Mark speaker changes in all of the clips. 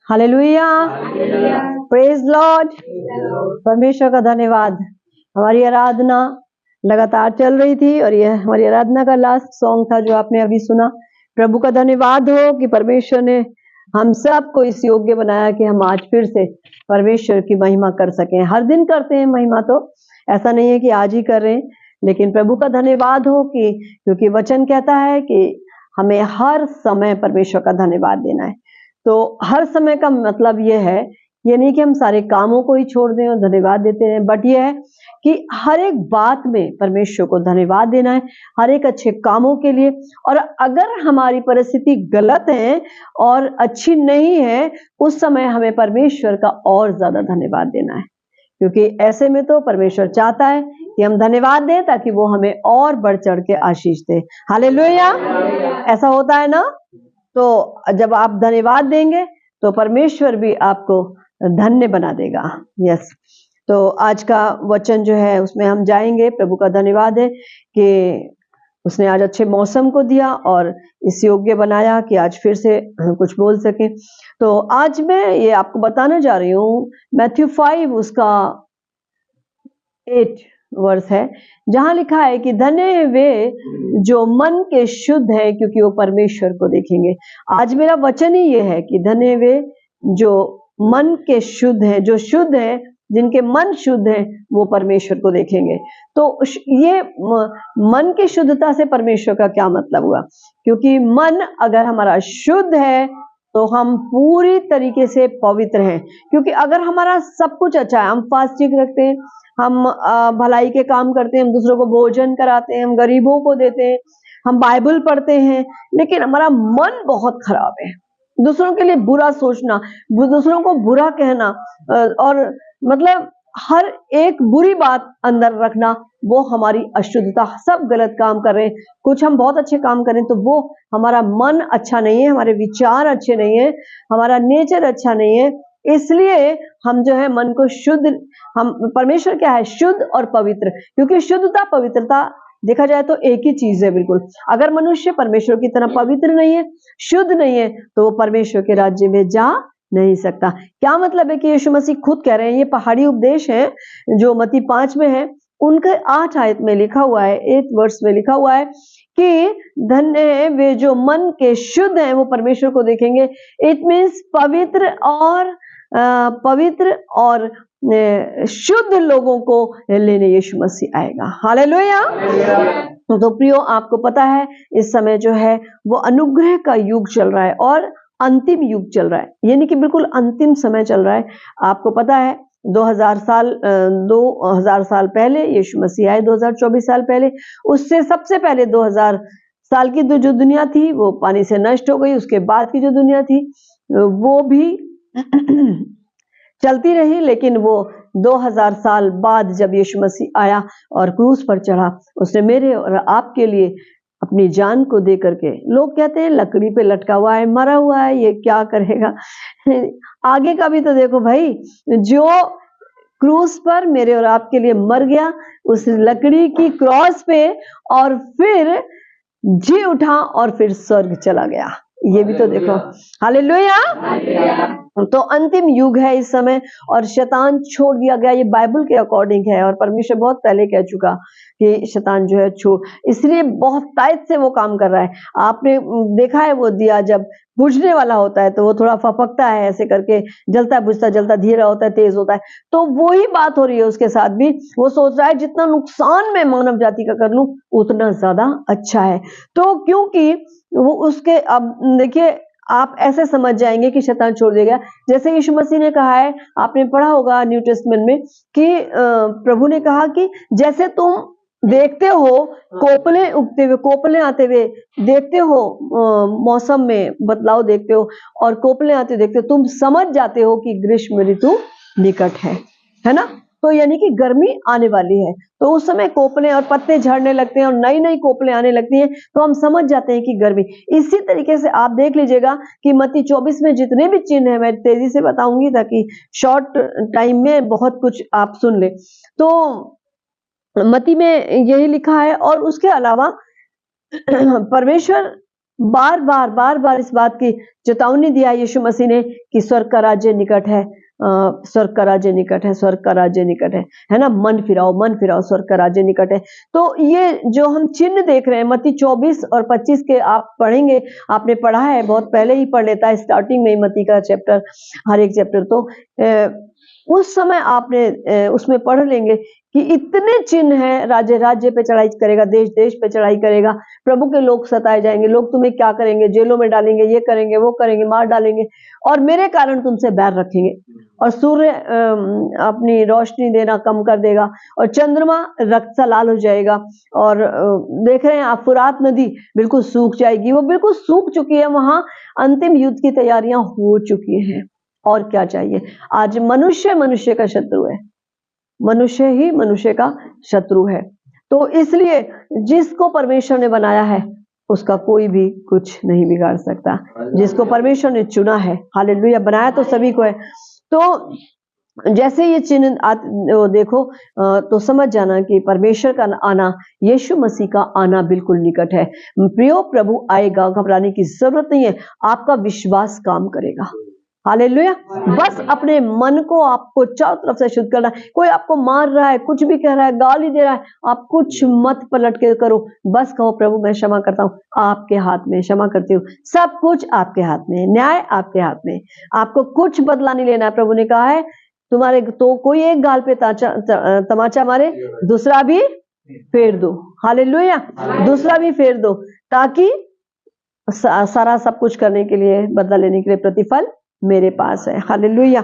Speaker 1: Hallelujah, praise Lord. परमेश्वर का धन्यवाद। हमारी आराधना लगातार चल रही थी और यह हमारी आराधना का लास्ट सॉन्ग था जो आपने अभी सुना। प्रभु का धन्यवाद हो कि परमेश्वर ने हम सबको इस योग्य बनाया कि हम आज फिर से परमेश्वर की महिमा कर सकें। हर दिन करते हैं महिमा, तो ऐसा नहीं है कि आज ही कर रहे हैं, लेकिन प्रभु का धन्यवाद हो कि क्योंकि वचन कहता है कि हमें हर समय परमेश्वर का धन्यवाद देना है। तो हर समय का मतलब ये है, ये नहीं कि हम सारे कामों को ही छोड़ दें और धन्यवाद देते हैं, बट ये है कि हर एक बात में परमेश्वर को धन्यवाद देना है, हर एक अच्छे कामों के लिए। और अगर हमारी परिस्थिति गलत है और अच्छी नहीं है, उस समय हमें परमेश्वर का और ज्यादा धन्यवाद देना है, क्योंकि ऐसे में तो परमेश्वर चाहता है कि हम धन्यवाद दें ताकि वो हमें और बढ़ चढ़ के आशीष दे। हालेलुया, ऐसा होता है ना। तो जब आप धन्यवाद देंगे तो परमेश्वर भी आपको धन्य बना देगा। यस, तो आज का वचन जो है उसमें हम जाएंगे। प्रभु का धन्यवाद है कि उसने आज अच्छे मौसम को दिया और इस योग्य बनाया कि आज फिर से कुछ बोल सके। तो आज मैं ये आपको बताने जा रही हूँ मैथ्यू 5 उसका 8 वर्ष है, जहां लिखा है कि धन्य है वे जो मन के शुद्ध है क्योंकि वो परमेश्वर को देखेंगे। आज मेरा वचन ही ये है कि धन्य वे जो मन के शुद्ध है, जो शुद्ध है, जिनके मन शुद्ध है, वो परमेश्वर को देखेंगे। तो ये मन की शुद्धता से परमेश्वर का क्या मतलब हुआ? क्योंकि मन अगर हमारा शुद्ध है तो हम पूरी तरीके से पवित्र हैं। क्योंकि अगर हमारा सब कुछ अच्छा है, हम फास्टिंग रखते हैं, हम भलाई के काम करते हैं, हम दूसरों को भोजन कराते हैं, हम गरीबों को देते हैं, हम बाइबल पढ़ते हैं, लेकिन हमारा मन बहुत खराब है। दूसरों के लिए बुरा सोचना, दूसरों को बुरा कहना और मतलब हर एक बुरी बात अंदर रखना, वो हमारी अशुद्धता। सब गलत काम कर रहे हैं, कुछ हम बहुत अच्छे काम करें तो वो हमारा मन अच्छा नहीं है, हमारे विचार अच्छे नहीं है, हमारा नेचर अच्छा नहीं है। इसलिए हम जो है मन को शुद्ध, हम परमेश्वर क्या है? शुद्ध और पवित्र। क्योंकि शुद्धता पवित्रता देखा जाए तो एक ही चीज है बिल्कुल। अगर मनुष्य परमेश्वर की तरह पवित्र नहीं है, शुद्ध नहीं है, तो वो परमेश्वर के राज्य में जा नहीं सकता। क्या मतलब है कि यीशु मसीह खुद कह रहे हैं, ये पहाड़ी उपदेश है जो मत्ती 5 में है, उनके 8 आयत में लिखा हुआ है, 8 वर्ष में लिखा हुआ है कि धन्य है वे जो मन के शुद्ध हैं, वो परमेश्वर को देखेंगे। इट मीन्स पवित्र और शुद्ध लोगों को लेने यीशु मसीह आएगा। हालेलुया। तो प्रियो, आपको पता है इस समय जो है वो अनुग्रह का युग चल रहा है और अंतिम युग चल रहा है, यानी कि बिल्कुल अंतिम समय चल रहा है। आपको पता है 2000 साल पहले यीशु मसीह आए, 2024 साल पहले। उससे सबसे पहले 2000 साल की जो दुनिया थी वो पानी से नष्ट हो गई। उसके बाद की जो दुनिया थी वो भी चलती रही, लेकिन वो 2000 साल बाद जब यीशु मसीह आया और क्रूस पर चढ़ा, उसने मेरे और आपके लिए अपनी जान को दे करके, लोग कहते हैं लकड़ी पे लटका हुआ है, मरा हुआ है, ये क्या करेगा? आगे का भी तो देखो भाई, जो क्रूस पर मेरे और आपके लिए मर गया, उस लकड़ी की क्रॉस पे, और फिर जी उठा और फिर स्वर्ग चला गया। ये भी तो देखो। हालेलुया। तो अंतिम युग है इस समय और शैतान छोड़ दिया गया। ये बाइबल के अकॉर्डिंग है और परमेश्वर बहुत पहले कह चुका कि शैतान जो है छोड़, इसलिए बहुत तायत से वो काम कर रहा है। आपने देखा है वो दिया जब बुझने वाला होता है तो वो थोड़ा फपकता है, ऐसे करके जलता बुझता, जलता धीरे होता है, तेज होता है। तो वही बात हो रही है उसके साथ भी। वो सोच रहा है जितना नुकसान मैं मानव जाति का कर लूं उतना ज्यादा अच्छा है। तो क्योंकि वो उसके, अब देखिए आप ऐसे समझ जाएंगे कि शैतान छोड़ देगा, जैसे यीशु मसीह ने कहा है, आपने पढ़ा होगा न्यू टेस्टमेंट में कि प्रभु ने कहा कि जैसे तुम देखते हो कोपले उगते हुए, कोपले आते हुए देखते हो, मौसम में बदलाव देखते हो और कोपले आते देखते हो, तुम समझ जाते हो कि ग्रीष्म ऋतु निकट है ना? तो यानी कि गर्मी आने वाली है। तो उस समय कोपले और पत्ते झड़ने लगते हैं और नई नई कोपले आने लगती हैं, तो हम समझ जाते हैं कि गर्मी। इसी तरीके से आप देख लीजिएगा कि मत्ती 24 में जितने भी चिन्ह है, मैं तेजी से बताऊंगी ताकि शॉर्ट टाइम में बहुत कुछ आप सुन ले। तो मत्ती में यही लिखा है और उसके अलावा परमेश्वर बार बार बार बार इस बात की चेतावनी दिया यीशु मसीह ने कि स्वर्ग का राज्य निकट है, स्वर्ग का राज्य निकट है, स्वर्ग का राज्य निकट है ना। मन फिराओ, स्वर्ग का राज्य निकट है। तो ये जो हम चिन्ह देख रहे हैं मत्ती 24 और 25 के, आप पढ़ेंगे, आपने पढ़ा है, बहुत पहले ही पढ़ लेता है स्टार्टिंग में ही मत्ती का चैप्टर, हर एक चैप्टर। तो उस समय आपने उसमें पढ़ लेंगे कि इतने चिन्ह हैं, राज्य राज्य पे चढ़ाई करेगा, देश देश पे चढ़ाई करेगा, प्रभु के लोग सताए जाएंगे, लोग तुम्हें क्या करेंगे, जेलों में डालेंगे, ये करेंगे, वो करेंगे, मार डालेंगे, और मेरे कारण तुमसे बैर रखेंगे, और सूर्य अपनी रोशनी देना कम कर देगा, और चंद्रमा रक्त सा लाल हो जाएगा, और देख रहे हैं आप फुरात नदी बिल्कुल सूख जाएगी, वो बिल्कुल सूख चुकी है, वहां अंतिम युद्ध की तैयारियां हो चुकी हैं। और क्या चाहिए? आज मनुष्य मनुष्य का शत्रु है, मनुष्य ही मनुष्य का शत्रु है। तो इसलिए जिसको परमेश्वर ने बनाया है उसका कोई भी कुछ नहीं बिगाड़ सकता, जिसको परमेश्वर ने चुना है, हालेलुया, बनाया तो सभी को है। तो जैसे ये चिन्ह देखो तो समझ जाना कि परमेश्वर का आना, यीशु मसीह का आना बिल्कुल निकट है। प्रियो, प्रभु आएगा, घबराने की जरूरत नहीं है, आपका विश्वास काम करेगा, हालेलुया। बस अपने मन को आपको चारों तरफ से शुद्ध करना है। कोई आपको मार रहा है, कुछ भी कह रहा है, गाली दे रहा है, आप कुछ मत पलट के करो, बस कहो प्रभु मैं क्षमा करता हूँ, आपके हाथ में क्षमा करती हूँ, सब कुछ आपके हाथ में, न्याय आपके हाथ में, आपको कुछ बदला नहीं लेना है। प्रभु ने कहा है तुम्हारे तो कोई एक गाल पे तमाचा मारे, दूसरा भी फेर दो, हालेलुया, दूसरा भी फेर दो, ताकि सारा सब कुछ करने के लिए, बदला लेने के लिए प्रतिफल मेरे पास है, हालेलुया।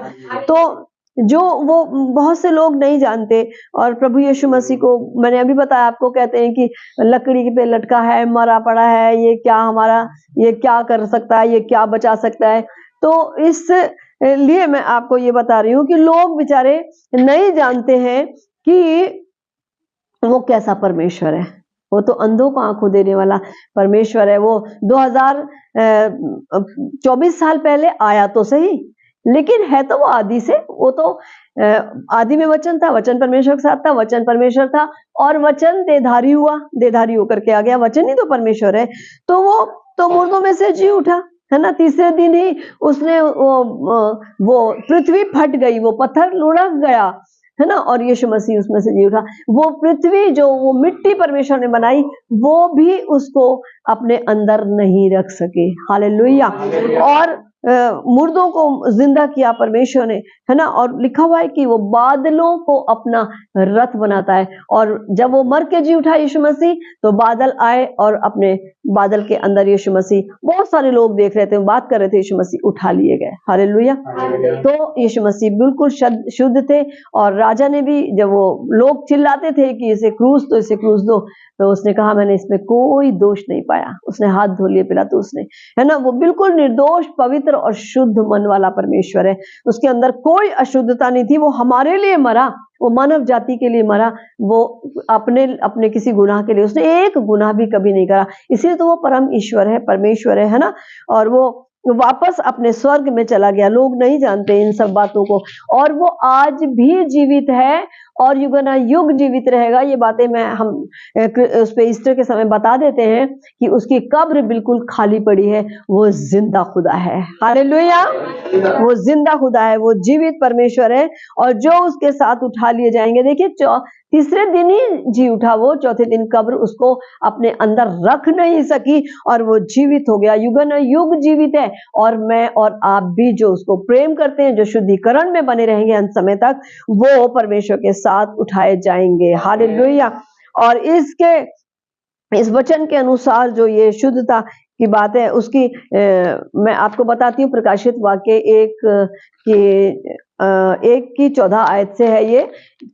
Speaker 1: तो जो वो बहुत से लोग नहीं जानते, और प्रभु यीशु मसीह को मैंने अभी बताया आपको, कहते हैं कि लकड़ी पे लटका है, मरा पड़ा है, ये क्या हमारा, ये क्या कर सकता है, ये क्या बचा सकता है। तो इस लिए मैं आपको ये बता रही हूँ कि लोग बेचारे नहीं जानते हैं कि वो कैसा परमेश्वर है। वो तो अंधों को आंखों देने वाला परमेश्वर है। वो 2024 साल पहले आया तो सही, लेकिन है तो वो आदि से, वो तो आदि में वचन था, वचन परमेश्वर के साथ था, वचन परमेश्वर था, और वचन देहधारी हुआ, देहधारी होकर के आ गया, वचन ही तो परमेश्वर है। तो वो तो मुर्दों में से जी उठा, है ना। तीसरे दिन ही उसने वो पृथ्वी फट गई, वो पत्थर लुढ़क गया, है ना, और यीशु मसीह उसमें से जी उठा। वो पृथ्वी जो वो मिट्टी परमेश्वर ने बनाई, वो भी उसको अपने अंदर नहीं रख सके, हालेलुया। और मुर्दों को जिंदा किया परमेश्वर ने, है ना। और लिखा हुआ है कि वो बादलों को अपना रथ बनाता है, और जब वो मर के जी उठा यीशु मसीह, तो बादल आए और अपने बादल के अंदर यीशु मसीह, बहुत सारे लोग देख रहे थे, बात कर रहे थे, यीशु मसीह उठा लिए गए, हालेलुया। तो यीशु मसीह बिल्कुल शुद्ध थे, और राजा ने भी, जब वो लोग चिल्लाते थे कि इसे क्रूस दो, इसे क्रूस दो, तो उसने कहा मैंने इसमें कोई दोष नहीं पाया। उसने हाथ धो लिए पिलातुस ने, है ना। वो बिल्कुल निर्दोष, पवित्र और शुद्ध मन वाला परमेश्वर है, उसके अंदर कोई अशुद्धता नहीं थी। वो हमारे लिए मरा, वो मानव जाति के लिए मरा, वो अपने किसी गुनाह के लिए, उसने एक गुनाह भी कभी नहीं करा, इसलिए तो वो परम ईश्वर है, परमेश्वर है ना। और वो वापस अपने स्वर्ग में चला गया। लोग नहीं जानते इन सब बातों को, और वो आज भी जीवित है और युगना युग जीवित रहेगा। ये बातें हम उस पे ईस्टर के समय बता देते हैं कि उसकी कब्र बिल्कुल खाली पड़ी है, वो जिंदा खुदा है, हालेलुया। वो जिंदा खुदा है, वो जीवित परमेश्वर है, और जो उसके साथ उठा लिए जाएंगे। देखिए तीसरे दिन ही जी उठा वो, चौथे दिन कब्र उसको अपने अंदर रख नहीं सकी, और वो जीवित हो गया, युगन युग जीवित है। और मैं और आप भी जो उसको प्रेम करते हैं, जो शुद्धिकरण में बने रहेंगे अंत समय तक, वो परमेश्वर के साथ उठाए जाएंगे, हालेलुया। और इस वचन के अनुसार जो ये शुद्धता की बात है, उसकी मैं आपको बताती हूँ। प्रकाशित वाक्य 1:14 आयत से है ये,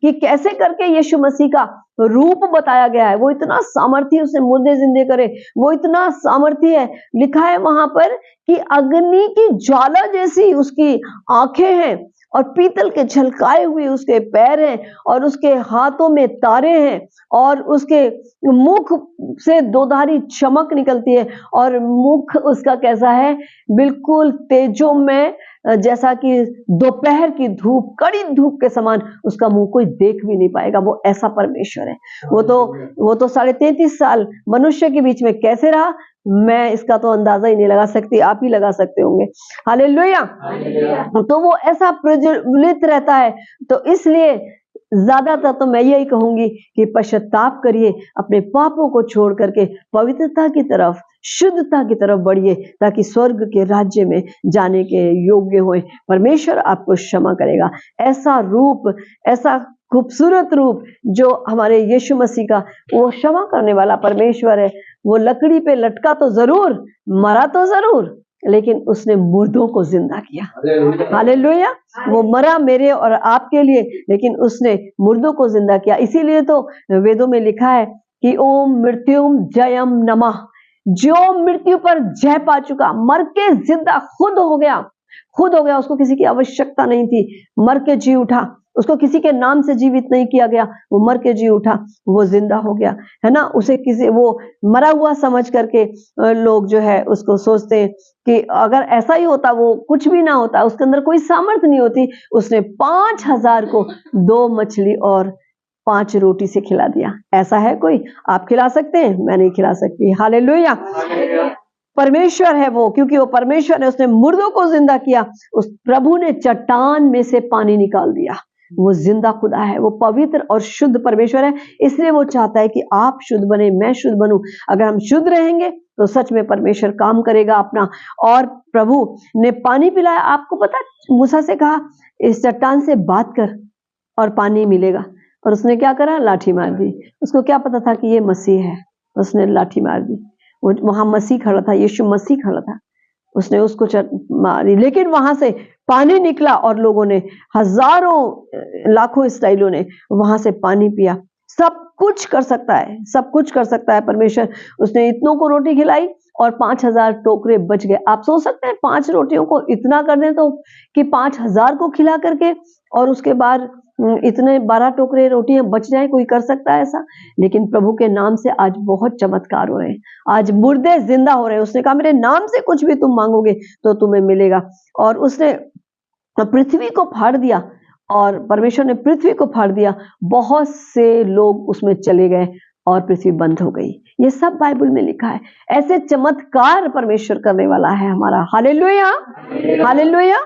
Speaker 1: कि कैसे करके यीशु मसीह का रूप बताया गया है। वो इतना सामर्थी, उसने मुर्दे जिंदे करे, वो इतना सामर्थी है। लिखा है वहां पर कि अग्नि की ज्वाला जैसी उसकी आंखें हैं, और पीतल के झलकाए हुए उसके पैर हैं, और उसके हाथों में तारे हैं, और उसके मुख से दोधारी चमक निकलती है, और मुख उसका कैसा है, बिल्कुल तेजोमय जैसा कि दोपहर की धूप, कड़ी धूप के समान उसका मुंह कोई देख भी नहीं पाएगा। वो ऐसा परमेश्वर है। वो तो 33.5 साल मनुष्य के बीच में कैसे रहा, मैं इसका तो अंदाजा ही नहीं लगा सकती, आप ही लगा सकते होंगे। हालेलुया। तो वो ऐसा प्रज्वलित रहता है। तो इसलिए ज्यादातर तो मैं यही कहूंगी कि पश्चाताप करिए, अपने पापों को छोड़ करके पवित्रता की तरफ, शुद्धता की तरफ बढ़िए, ताकि स्वर्ग के राज्य में जाने के योग्य होए। परमेश्वर आपको क्षमा करेगा। ऐसा रूप, ऐसा खूबसूरत रूप जो हमारे यीशु मसीह का, वो क्षमा करने वाला परमेश्वर है। वो लकड़ी पे लटका तो जरूर, मरा तो जरूर, लेकिन उसने मुर्दों को जिंदा किया। हालेलुया। वो मरा मेरे और आपके लिए, लेकिन उसने मुर्दों को जिंदा किया। इसीलिए तो वेदों में लिखा है कि ओम मृत्युम जयम नमः। जो मृत्यु पर जय पा चुका, मर के जिंदा खुद हो गया, उसको किसी की आवश्यकता नहीं थी, मर के जी उठा। उसको किसी के नाम से जीवित नहीं किया गया, वो मर के जी उठा, वो जिंदा हो गया, है ना। उसे किसी, वो मरा हुआ समझ करके लोग जो है उसको सोचते हैं कि अगर ऐसा ही होता, वो कुछ भी ना होता, उसके अंदर कोई सामर्थ्य नहीं होती। उसने 5000 को 2 मछली और 5 रोटी से खिला दिया। ऐसा है कोई? आप खिला सकते हैं? मैं नहीं खिला सकती। हालेलुया। परमेश्वर है वो, क्योंकि वो परमेश्वर है, उसने मुर्दों को जिंदा किया। उस प्रभु ने चट्टान में से पानी निकाल दिया। वो जिंदा खुदा है, वो पवित्र और शुद्ध परमेश्वर है। इसलिए वो चाहता है कि आप शुद्ध बने, मैं शुद्ध बनूं। अगर हम शुद्ध रहेंगे तो सच में परमेश्वर काम करेगा अपना। और प्रभु ने पानी पिलाया। आपको पता, मूसा से कहा इस चट्टान से बात कर और पानी मिलेगा, और उसने क्या करा? लाठी मार दी। उसको क्या पता था कि ये मसीह है? उसने लाठी मार दी। वो वहां मसीह खड़ा था, यीशु मसीह खड़ा था, उसने उसको मारी, लेकिन वहां से पानी निकला और लोगों ने, हजारों लाखों इस्राएलियों ने वहां से पानी पिया। सब कुछ कर सकता है, सब कुछ कर सकता है परमेश्वर। उसने इतनों को रोटी खिलाई और 5000 टोकरे बच गए। आप सोच सकते हैं 5 रोटियों को इतना कर दें तो, कि 5000 को खिला करके और उसके बाद इतने 12 टोकरे रोटियां बच जाए? कोई कर सकता है ऐसा? लेकिन प्रभु के नाम से आज बहुत चमत्कार हो रहे हैं। आज मुर्दे जिंदा हो रहे हैं। उसने कहा मेरे नाम से कुछ भी तुम मांगोगे तो तुम्हें मिलेगा। और उसने पृथ्वी को फाड़ दिया, और परमेश्वर ने पृथ्वी को फाड़ दिया। बहुत से लोग उसमें चले गए और पृथ्वी बंद हो गई। ये सब बाइबल में लिखा है। ऐसे चमत्कार परमेश्वर करने वाला है हमारा। Hallelujah, hallelujah.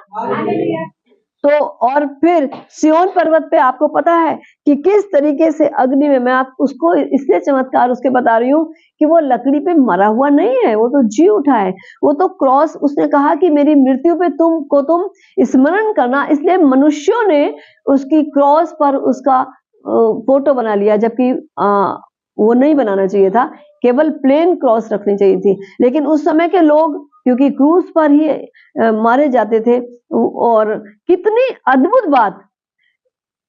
Speaker 1: तो और फिर सिय्योन पर्वत पे आपको पता है कि किस तरीके से अग्नि में, मैं आप उसको इसलिए चमत्कार उसके बता रही हूँ कि वो लकड़ी पे मरा हुआ नहीं है, वो तो जी उठा है। वो तो क्रॉस, उसने कहा कि मेरी मृत्यु पे तुम स्मरण करना, इसलिए मनुष्यों ने उसकी क्रॉस पर उसका फोटो बना लिया, जबकि वो नहीं बनाना चाहिए था, केवल प्लेन क्रॉस रखनी चाहिए थी। लेकिन उस समय के लोग क्योंकि क्रूस पर ही मारे जाते थे। और कितनी अद्भुत बात,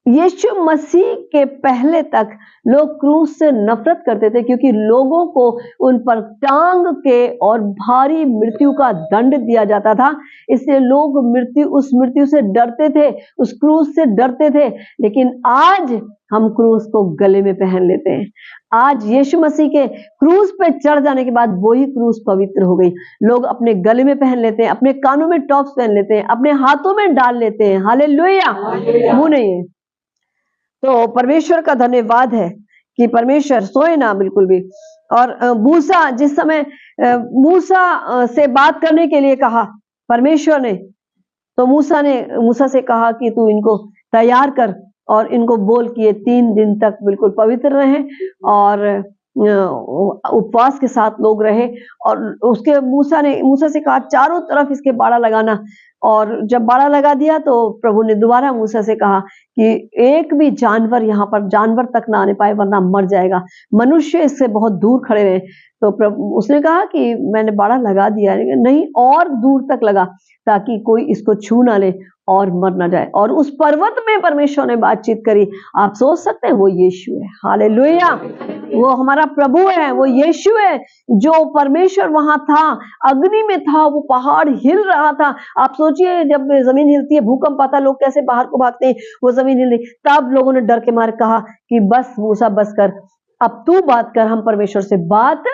Speaker 1: यीशु मसीह के पहले तक लोग क्रूस से नफरत करते थे, क्योंकि लोगों को उन पर टांग के और भारी मृत्यु का दंड दिया जाता था। इसलिए लोग उस मृत्यु से डरते थे, उस क्रूस से डरते थे। लेकिन आज हम क्रूस को गले में पहन लेते हैं। आज यीशु मसीह के क्रूस पे चढ़ जाने के बाद वही क्रूस पवित्र हो गई। लोग अपने गले में पहन लेते हैं, अपने कानों में टॉप्स पहन लेते हैं, अपने हाथों में डाल लेते हैं। हालेलुया। वो नहीं है। तो परमेश्वर का धन्यवाद है कि परमेश्वर सोए ना बिल्कुल भी। और मूसा, जिस समय मूसा से बात करने के लिए कहा परमेश्वर ने, तो मूसा से कहा कि तू इनको तैयार कर और इनको बोल कि ये 3 दिन तक बिल्कुल पवित्र रहें और उपवास के साथ लोग रहे। और उसके मूसा से कहा चारों तरफ इसके बाड़ा लगाना। और जब बाड़ा लगा दिया तो प्रभु ने दोबारा मूसा से कहा कि एक भी जानवर, यहाँ पर जानवर तक ना आने पाए वरना मर जाएगा, मनुष्य इससे बहुत दूर खड़े रहे। तो प्रभु, उसने कहा कि मैंने बाड़ा लगा दिया, नहीं और दूर तक लगा ताकि कोई इसको छू ना ले और मर ना जाए। और उस पर्वत में परमेश्वर ने बातचीत करी। आप सोच सकते हैं वो यीशु है। हालेलुया। वो हमारा प्रभु है, वो यीशु है जो परमेश्वर वहां था, अग्नि में था, वो पहाड़ हिल रहा था। आप सोचिए जब जमीन हिलती है, भूकंप आता, लोग कैसे बाहर को भागते हैं, वो जमीन हिल रही। तब लोगों ने डर के मारे कहा कि बस मूसा बस कर, अब तू बात कर, हम परमेश्वर से बात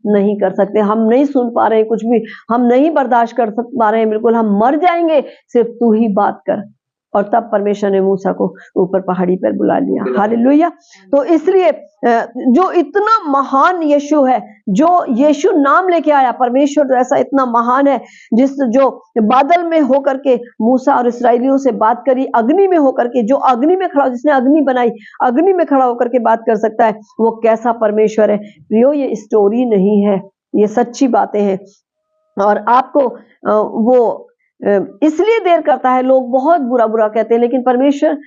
Speaker 1: नहीं कर सकते, हम नहीं सुन पा रहे हैं कुछ भी, हम नहीं बर्दाश्त कर पा रहे हैं, बिल्कुल हम मर जाएंगे, सिर्फ तू ही बात कर। और तब परमेश्वर ने मूसा को ऊपर पहाड़ी पर बुला लिया। हालेलुया। तो इसलिए जो इतना महान यीशु है, जो यीशु नाम लेके आया, परमेश्वर जो ऐसा इतना महान है, जो बादल में होकर के मूसा और इस्राएलियों से बात करी, अग्नि में होकर के, जो अग्नि में खड़ा, जिसने अग्नि बनाई, अग्नि में खड़ा होकर के बात कर सकता है, वो कैसा परमेश्वर है। प्रियो, ये स्टोरी नहीं है, ये सच्ची बातें हैं। और आपको वो इसलिए देर करता है, लोग बहुत बुरा बुरा कहते हैं, लेकिन परमेश्वर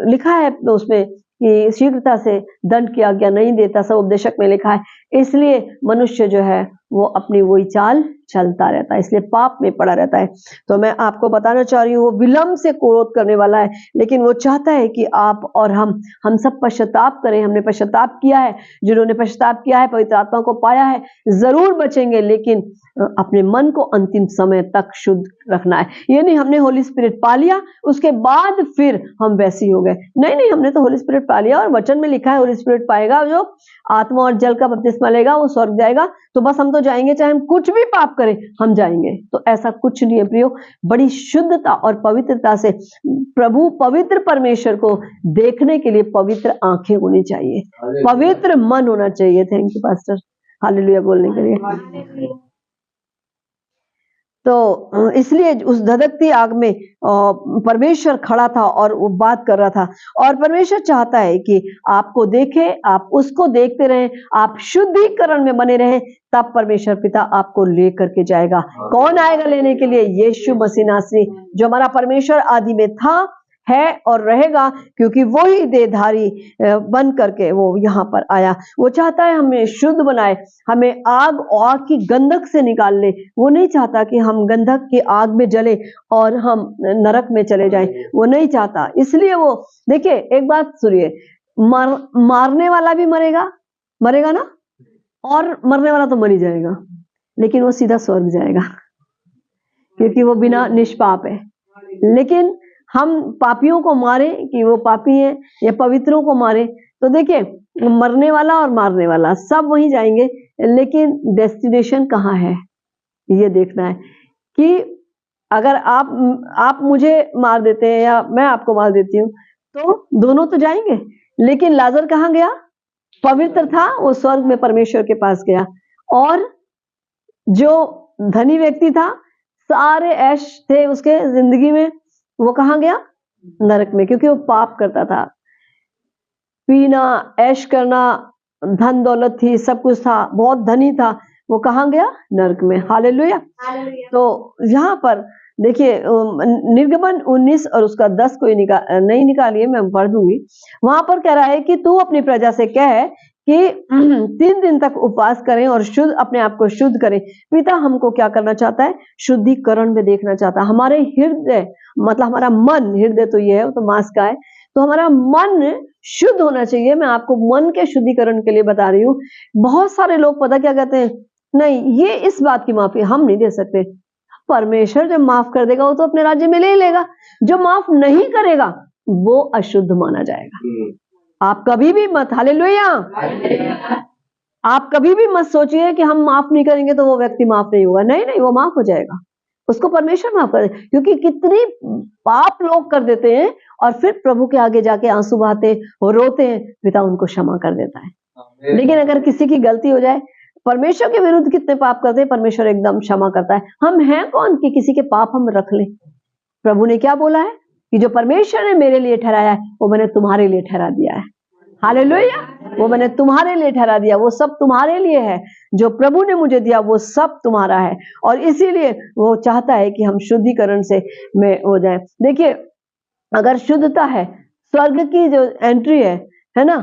Speaker 1: लिखा है उसमें कि शीघ्रता से दंड की आज्ञा नहीं देता, सब उपदेशक में लिखा है। इसलिए मनुष्य जो है वो अपनी वही चाल चलता रहता है, इसलिए पाप में पड़ा रहता है। तो मैं आपको बताना चाह रही हूँ, वो विलंब से क्रोध करने वाला है, लेकिन वो चाहता है कि आप और हम सब पश्चाताप करें। हमने पश्चाताप किया है, जिन्होंने पश्चाताप किया है, पवित्र आत्मा को पाया है, जरूर बचेंगे, लेकिन अपने मन को अंतिम समय तक शुद्ध रखना है। ये नहीं हमने होली स्पिरिट पा लिया उसके बाद फिर हम वैसी हो गए, नहीं, हमने तो होली स्पिरिट पा लिया, और वचन में लिखा है होली स्पिरिट पाएगा जो आत्मा और जल का बपतिस्मा लेगा वो स्वर्ग जाएगा, तो बस हम तो जाएंगे, चाहे हम कुछ भी पाप करें हम जाएंगे। तो ऐसा कुछ नहीं है प्रियो। बड़ी शुद्धता और पवित्रता से प्रभु पवित्र परमेश्वर को देखने के लिए पवित्र आंखें होनी चाहिए, पवित्र मन होना चाहिए। थैंक यू पास्टर, हालेलुया बोलने के लिए। तो इसलिए उस धधकती आग में परमेश्वर खड़ा था और वो बात कर रहा था, और परमेश्वर चाहता है कि आपको देखे, आप उसको देखते रहें, आप शुद्धिकरण में बने रहें, तब परमेश्वर पिता आपको लेकर के जाएगा। कौन आएगा लेने के लिए? यीशु मसीह नासरी, जो हमारा परमेश्वर आदि में था, है और रहेगा, क्योंकि वही देहधारी बन करके वो यहाँ पर आया। वो चाहता है हमें शुद्ध बनाए, हमें आग की गंधक से निकाल ले। वो नहीं चाहता कि हम गंधक की आग में जले और हम नरक में चले जाएं, वो नहीं चाहता। इसलिए वो, देखिए एक बात सुनिए, मारने वाला भी मरेगा ना, और मरने वाला तो मर ही जाएगा, लेकिन वो सीधा स्वर्ग जाएगा, क्योंकि वो बिना निष्पाप है। लेकिन हम पापियों को मारे कि वो पापी हैं, या पवित्रों को मारे, तो देखिए मरने वाला और मारने वाला सब वहीं जाएंगे, लेकिन डेस्टिनेशन कहाँ है ये देखना है। कि अगर आप मुझे मार देते हैं या मैं आपको मार देती हूँ, तो दोनों तो जाएंगे, लेकिन लाजर कहाँ गया? पवित्र था, वो स्वर्ग में परमेश्वर के पास गया। और जो धनी व्यक्ति था, सारे ऐश थे उसके जिंदगी में, वो कहाँ गया? नरक में, क्योंकि वो पाप करता था। पीना, ऐश करना, धन दौलत थी, सब कुछ था, बहुत धनी था, वो कहाँ गया? नरक में। हालेलुया। तो यहाँ पर देखिए निर्गमन 19 और उसका 10 कोई नहीं निकालिए, मैं पढ़ दूंगी। वहां पर कह रहा है कि तू अपनी प्रजा से कह कि 3 दिन तक उपवास करें और शुद्ध, अपने आप को शुद्ध करें। पिता हमको क्या करना चाहता है? शुद्धिकरण में देखना चाहता है। हमारे हृदय, मतलब हमारा मन, हृदय तो ये है, वो तो मांस का है, तो हमारा मन शुद्ध होना चाहिए। मैं आपको मन के शुद्धिकरण के लिए बता रही हूँ। बहुत सारे लोग पता क्या कहते हैं, नहीं ये इस बात की माफी हम नहीं दे सकते, परमेश्वर जब माफ कर देगा वो तो अपने राज्य में ले ही लेगा। जो माफ नहीं करेगा वो अशुद्ध माना जाएगा। आप कभी भी मत, हालेलुया, आप कभी भी मत सोचिए कि हम माफ नहीं करेंगे तो वो व्यक्ति माफ नहीं होगा। नहीं, वो माफ हो जाएगा, उसको परमेश्वर माफ कर दे। क्योंकि कितनी पाप लोग कर देते हैं और फिर प्रभु के आगे जाके आंसू बहाते और रोते हैं, पिता उनको क्षमा कर देता है। लेकिन अगर किसी की गलती हो जाए, परमेश्वर के विरुद्ध कितने पाप करते हैं, परमेश्वर एकदम क्षमा करता है। हम हैं कौन कि किसी के पाप हम रख लें? प्रभु ने क्या बोला है कि जो परमेश्वर ने मेरे लिए ठहराया है वो मैंने तुम्हारे लिए ठहरा दिया है। हालेलुया, वो मैंने तुम्हारे लिए ठहरा दिया, वो सब तुम्हारे लिए है। जो प्रभु ने मुझे दिया वो सब तुम्हारा है, और इसीलिए वो चाहता है कि हम शुद्धिकरण से में हो जाए। देखिए अगर शुद्धता है, स्वर्ग की जो एंट्री है ना,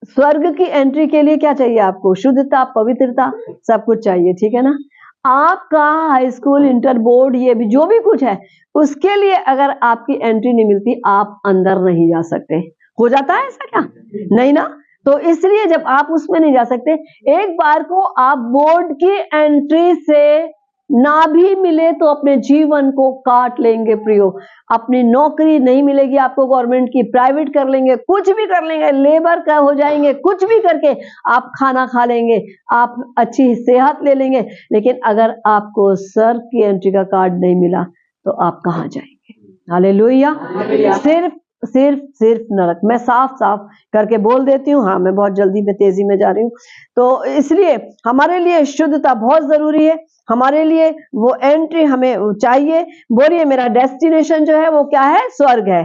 Speaker 1: स्वर्ग की एंट्री के लिए क्या चाहिए आपको? शुद्धता, पवित्रता, सब कुछ चाहिए, ठीक है ना। आपका हाई स्कूल, इंटर बोर्ड, ये भी जो भी कुछ है, उसके लिए अगर आपकी एंट्री नहीं मिलती, आप अंदर नहीं जा सकते। हो जाता है ऐसा क्या? नहीं ना। तो इसलिए जब आप उसमें नहीं जा सकते, एक बार को आप बोर्ड की एंट्री से ना भी मिले तो अपने जीवन को काट लेंगे प्रियो। अपनी नौकरी नहीं मिलेगी आपको गवर्नमेंट की, प्राइवेट कर लेंगे, कुछ भी कर लेंगे, लेबर का हो जाएंगे, कुछ भी करके आप खाना खा लेंगे, आप अच्छी सेहत ले लेंगे, लेकिन अगर आपको सर की एंट्री का कार्ड नहीं मिला तो आप कहाँ जाएंगे? हालेलुया। सिर्फ सिर्फ सिर्फ नरक। मैं साफ साफ करके बोल देती हूँ। हाँ, मैं बहुत जल्दी में तेजी में जा रही हूँ, तो इसलिए हमारे लिए शुद्धता बहुत जरूरी है। हमारे लिए वो एंट्री हमें चाहिए। बोलिए, मेरा डेस्टिनेशन जो है वो क्या है? स्वर्ग है।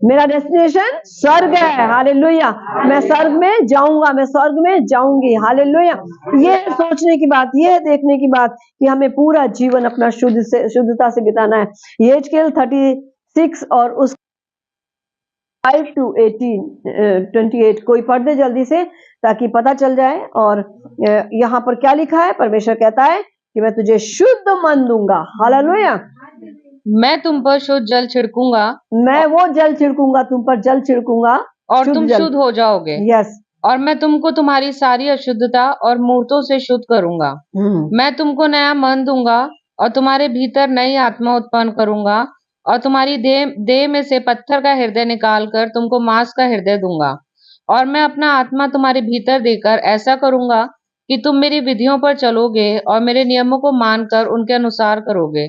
Speaker 1: मेरा डेस्टिनेशन स्वर्ग है। हालेलुया। मैं स्वर्ग में जाऊंगा, मैं स्वर्ग में जाऊंगी। हालेलुया। ये सोचने की बात, ये देखने की बात कि हमें पूरा जीवन अपना शुद्धता से बिताना है। यहेजकेल 36 और उस 5 to 28 कोई पढ़ दे जल्दी से ताकि पता चल जाए। और यहाँ पर क्या लिखा है? परमेश्वर कहता है कि मैं तुझे शुद्ध मन दूंगा। हालेलुया।
Speaker 2: मैं तुम पर शुद्ध जल छिड़कूंगा,
Speaker 1: मैं वो जल छिड़कूंगा, तुम पर जल छिड़कूंगा
Speaker 2: और तुम शुद्ध हो जाओगे।
Speaker 1: यस।
Speaker 2: और मैं तुमको तुम्हारी सारी अशुद्धता और मूर्तों से शुद्ध करूंगा। मैं तुमको नया मन दूंगा और तुम्हारे भीतर नई आत्मा उत्पन्न करूंगा, और तुम्हारी देह में से पत्थर का हृदय निकाल कर तुमको मांस का हृदय दूंगा। और मैं अपना आत्मा तुम्हारे भीतर देकर ऐसा करूंगा कि तुम मेरी विधियों पर चलोगे और मेरे नियमों को मानकर उनके अनुसार करोगे।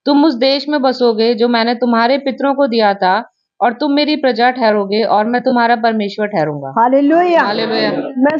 Speaker 2: तुम उस देश में बसोगे जो मैंने तुम्हारे पितरों को दिया था, और तुम मेरी प्रजा ठहरोगे और मैं तुम्हारा परमेश्वर ठहरूंगा।
Speaker 1: हालेलुया।
Speaker 2: हालेलुया।
Speaker 1: मैं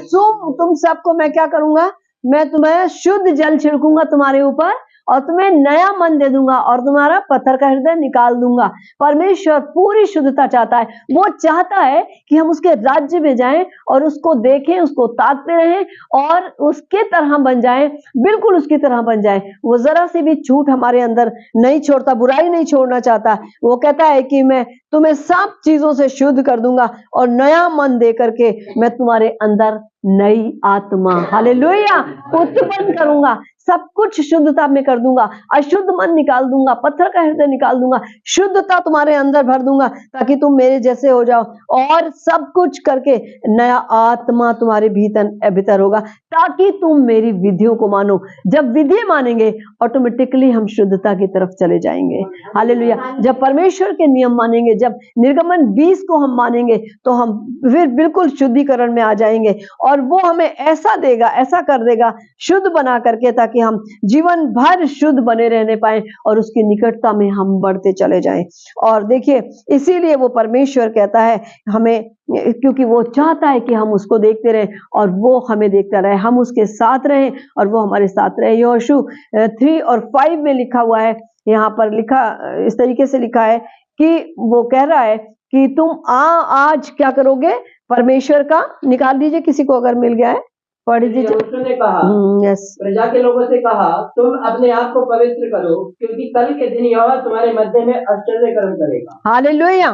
Speaker 1: तुम सबको मैं क्या करूंगा? मैं तुम्हें शुद्ध जल छिड़कूंगा तुम्हारे ऊपर, और तुम्हें नया मन दे दूंगा, और तुम्हारा पत्थर का हृदय निकाल दूंगा। परमेश्वर पूरी शुद्धता चाहता है। वो चाहता है कि हम उसके राज्य में जाएं और उसको देखें, उसको ताकते रहें और उसके तरह बन जाएं, बिल्कुल उसकी तरह बन जाएं। वो जरा सी भी झूठ हमारे अंदर नहीं छोड़ता, बुराई नहीं छोड़ना चाहता। वो कहता है कि मैं तुम्हें सब चीजों से शुद्ध कर दूंगा और नया मन दे करके मैं तुम्हारे अंदर नई आत्मा, हालेलुया, उत्पन्न करूंगा। सब कुछ शुद्धता में कर दूंगा, अशुद्ध मन निकाल दूंगा, पत्थर का हृदय निकाल दूंगा, शुद्धता तुम्हारे अंदर भर दूंगा ताकि तुम मेरे जैसे हो जाओ। और सब कुछ करके नया आत्मा तुम्हारे भीतर होगा ताकि तुम मेरी विधियों को मानो। जब विधि मानेंगे ऑटोमेटिकली हम शुद्धता की तरफ चले जाएंगे। हालेलुया। जब परमेश्वर के नियम मानेंगे, जब निर्गमन 20 को हम मानेंगे, तो हम फिर बिल्कुल शुद्धिकरण में आ जाएंगे और वो हमें ऐसा देगा, ऐसा कर देगा शुद्ध बना करके, ताकि हम जीवन भर शुद्ध बने रहने पाए और उसकी निकटता में हम बढ़ते चले जाएं। और देखिए, इसीलिए वो परमेश्वर कहता है हमें, क्योंकि वो चाहता है कि हम उसको देखते रहें और वो हमें देखता रहे, हम उसके साथ रहें और वो हमारे साथ रहे। यहोशू 3 और 5 में लिखा हुआ है, यहाँ पर लिखा इस तरीके से लिखा है कि वो कह रहा है कि तुम आज क्या करोगे? परमेश्वर का, निकाल दीजिए किसी को अगर मिल गया है, पढ़ दीजिए।
Speaker 3: ने कहा,
Speaker 1: यस,
Speaker 3: प्रजा के लोगों से कहा, तुम अपने आप को पवित्र करो, क्योंकि कल के दिन यहोवा तुम्हारे मध्य में आश्चर्य कर्म करेगा।
Speaker 1: हालेलुया।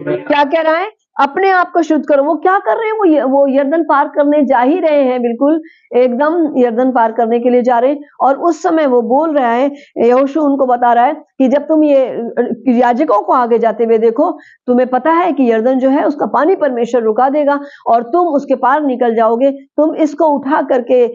Speaker 1: क्या कह रहा है? अपने आप को शुद्ध करो। वो क्या कर रहे हैं? वो यर्दन पार करने जा ही रहे हैं, बिल्कुल एकदम यर्दन पार करने के लिए जा रहे हैं। और उस समय वो बोल रहा है, यहोशू उनको बता रहा है कि जब तुम ये याजकों को आगे जाते हुए देखो, तुम्हें पता है कि यर्दन जो है उसका पानी परमेश्वर रुका देगा और तुम उसके पार निकल जाओगे। तुम इसको उठा करके,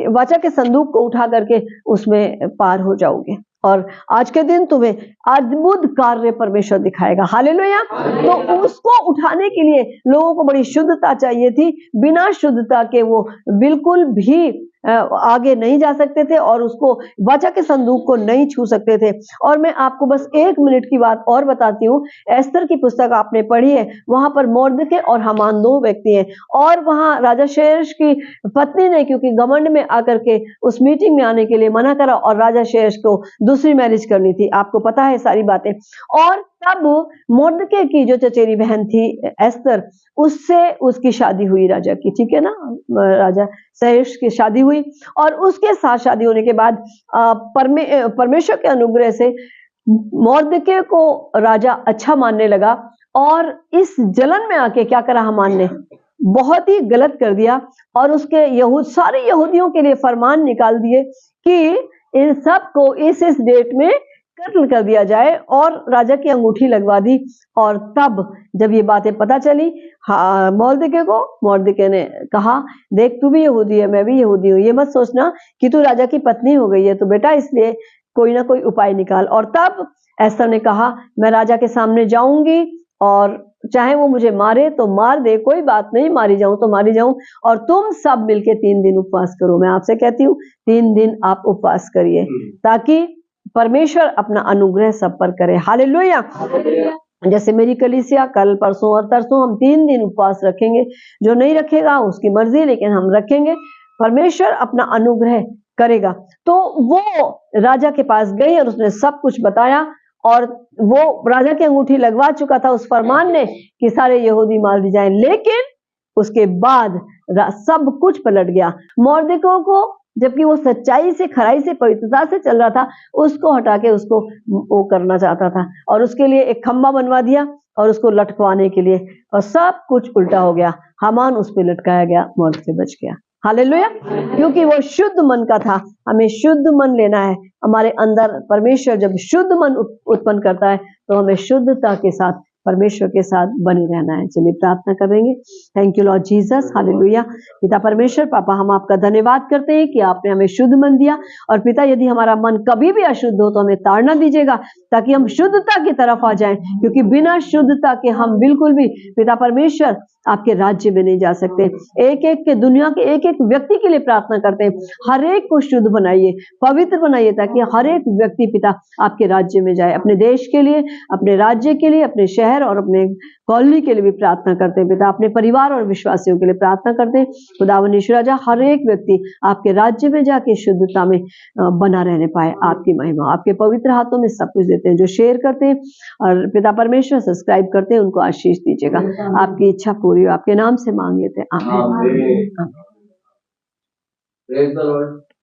Speaker 1: वाचा के संदूक को उठा करके उसमें पार हो जाओगे और आज के दिन तुम्हें अद्भुत कार्य परमेश्वर दिखाएगा। हालेलुया। तो उसको उठाने के लिए लोगों को बड़ी शुद्धता चाहिए थी। बिना शुद्धता के वो बिल्कुल भी आगे नहीं जा सकते थे और उसको वाचा के संदूक को नहीं छू सकते थे। और मैं आपको बस 1 मिनट की बात और बताती हूँ। एस्तर की पुस्तक आपने पढ़ी है, वहां पर मोर्दके और हामान 2 व्यक्ति हैं और वहां राजा शेरश की पत्नी ने, क्योंकि घमंड में आकर के उस मीटिंग में आने के लिए मना करा और राजा शेरश को दूसरी मैरिज करनी थी। आपको पता है सारी बातें। और तब मोर्दके की जो चचेरी बहन थी एस्तर, उससे उसकी शादी हुई राजा की, ठीक है ना, राजा शेरश की शादी हुई। और उसके साथ शादी होने के बाद परमेश्वर के अनुग्रह से मोर्दके को राजा अच्छा मानने लगा और इस जलन में आके क्या करा हामान ने? बहुत ही गलत कर दिया और उसके सारे यहूदियों के लिए फरमान निकाल दिए कि इन सब को इस डेट में कत्ल कर दिया जाए और राजा की अंगूठी लगवा दी। और तब जब ये बातें पता चली मोर्देकै को, मोर्देकै ने कहा देख तू भी यहूदी है, मैं भी यहूदी हूँ, ये मत सोचना कि तू राजा की पत्नी हो गई है, तो बेटा इसलिए कोई ना कोई उपाय निकाल। और तब एस्थर ने कहा मैं राजा के सामने जाऊंगी और चाहे वो मुझे मारे तो मार दे, कोई बात नहीं, मारी जाऊं तो मारी जाऊं, और तुम सब मिलके 3 दिन उपवास करो। मैं आपसे कहती हूँ 3 दिन आप उपवास करिए ताकि परमेश्वर अपना अनुग्रह सब पर करे। हालेलुया। जैसे मेरी कलीसिया कल परसों और तरसों हम 3 दिन उपवास रखेंगे, जो नहीं रखेगा उसकी मर्जी, लेकिन हम रखेंगे, परमेश्वर अपना अनुग्रह करेगा। तो वो राजा के पास गई और उसने सब कुछ बताया, और वो राजा की अंगूठी लगवा चुका था उस फरमान ने कि सारे यहूदी मार दी जाएं, लेकिन उसके बाद सब कुछ पलट गया। मोर्देकै को, जबकि वो सच्चाई से, खराई से, पवित्रता से चल रहा था, उसको हटा के उसको वो करना चाहता था, और उसके लिए एक खंबा बनवा दिया और उसको लटकवाने के लिए, और सब कुछ उल्टा हो गया। हामान उस पर लटकाया गया, मौत से बच गया। हालेलुया। क्योंकि वो शुद्ध मन का था। हमें शुद्ध मन लेना है। हमारे अंदर परमेश्वर जब शुद्ध मन उत्पन्न करता है तो हमें शुद्धता के साथ परमेश्वर के साथ बने रहना है। चलिए प्रार्थना करेंगे। Thank you Lord Jesus. Hallelujah. पिता परमेश्वर, पापा हम आपका धन्यवाद करते हैं कि आपने हमें शुद्ध मन दिया, और पिता यदि हमारा मन कभी भी अशुद्ध हो तो हमें ताड़ना दीजिएगा ताकि हम शुद्धता की तरफ आ जाएं, क्योंकि बिना शुद्धता के हम बिल्कुल भी पिता परमेश्वर आपके राज्य में नहीं जा सकते। एक एक के, दुनिया के एक एक व्यक्ति के लिए प्रार्थना करते हैं, हर एक को शुद्ध बनाइए, पवित्र बनाइए, ताकि हर एक व्यक्ति पिता आपके राज्य में जाए। अपने देश के लिए, अपने राज्य के लिए, अपने शहर और अपने कॉलोनी के लिए भी प्रार्थना करते हैं पिता। अपने परिवार और विश्वासियों के लिए प्रार्थना करते हैं खुदावन यीशु राजा, हर एक व्यक्ति आपके राज्य में जाके शुद्धता में बना रहने पाए। आपकी महिमा, आपके पवित्र हाथों में सब कुछ देते हैं। जो शेयर करते हैं और पिता परमेश्वर सब्सक्राइब करते हैं, उनको आशीष दीजिएगा। आपकी इच्छा पूरी हो, आपके नाम से मांग लेते हैं। आमीन।
Speaker 3: Praise the Lord.